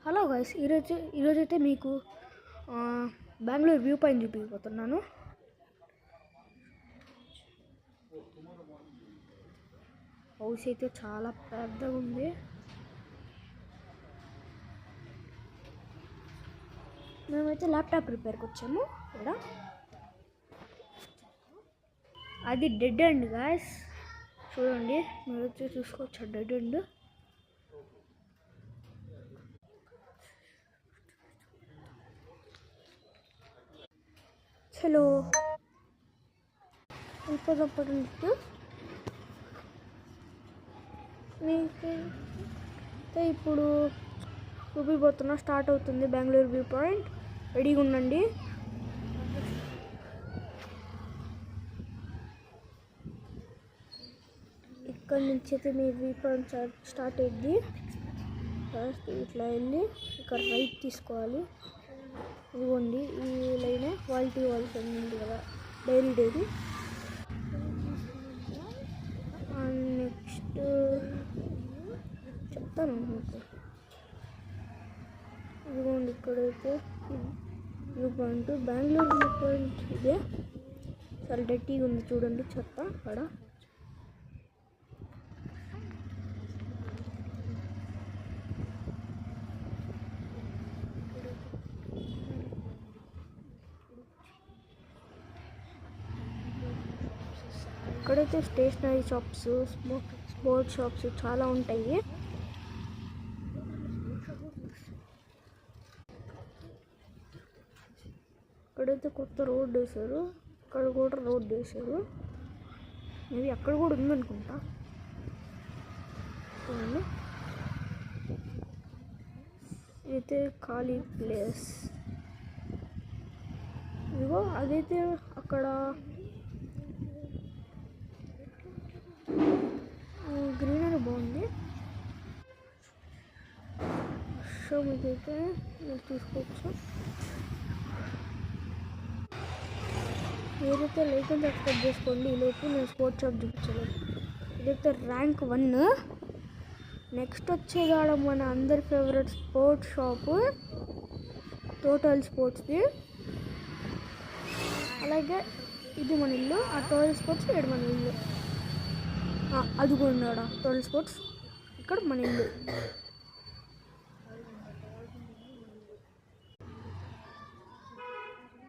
Hello guys, ఈరోజైతే మీకు Bengaluru view point చూపించబోతున్నాను. హౌస్ అయితే చాలా పెద్దగా ఉంది. మేమైతే ల్యాప్టాప్ రిపేర్కి వచ్చాము. ఇక్కడ అది డెడ్ ఎండ్ గాయస్, చూడండి, మీరు వచ్చి చూసుకోవచ్చు. డెడ్ ఎండ్ హలో వెళ్ళిపోయినప్పుడు మీకైతే ఇప్పుడు చూపిపోతున్నా. స్టార్ట్ అవుతుంది బెంగళూరు వ్యూ పాయింట్. రెడీగా ఉండండి. ఇక్కడ నుంచి అయితే మీ వ్యూ పాయింట్ స్టార్ట్ అయ్యింది. ఇట్లా వెళ్ళి ఇక్కడ రైట్ తీసుకోవాలి. ఇదిగోండి, ఈ లైన్ క్వాలిటీ వాల్స్ ఉంది కదా, డైరీ. నెక్స్ట్ చెప్తాను మీకు. ఇదిగోండి, ఇక్కడైతే view point, Bengaluru view point ఇదే. చాలా డర్టీగా ఉంది చూడండి, చెత్త అక్కడ. ఇక్కడైతే స్టేషనరీ షాప్స్, స్పోర్ట్స్ షాప్స్ చాలా ఉంటాయి. ఇక్కడైతే కొత్త రోడ్డు వేశారు. ఇక్కడ కూడా రోడ్డు వేశారు. మేబీ అక్కడ కూడా ఉందనుకుంటా. ఇదైతే ఖాళీ ప్లేస్. ఇదిగో అదైతే అక్కడ గ్రీనరీ బాగుంది. సో మీకైతే మీరు చూసుకోవచ్చు. మీరైతే లైక్ అండ్ సబ్స్క్రైబ్ చేసుకోండి. ఈలోపు నేను స్పోర్ట్స్ షాప్ చూపించలేదు. ఇదైతే ర్యాంక్ 1. నెక్స్ట్ వచ్చేదాడ మన అందరి ఫేవరెట్ స్పోర్ట్స్ షాపు, టోటల్ స్పోర్ట్స్ది. అలాగే ఇది మన ఇల్లు. ఆ టోటల్ స్పోర్ట్స్ ఇక్కడ మన ఇల్లు. అది కూడా ఉన్నాడా టోటల్ స్పోర్ట్స్, ఇక్కడ మన ఇల్లు.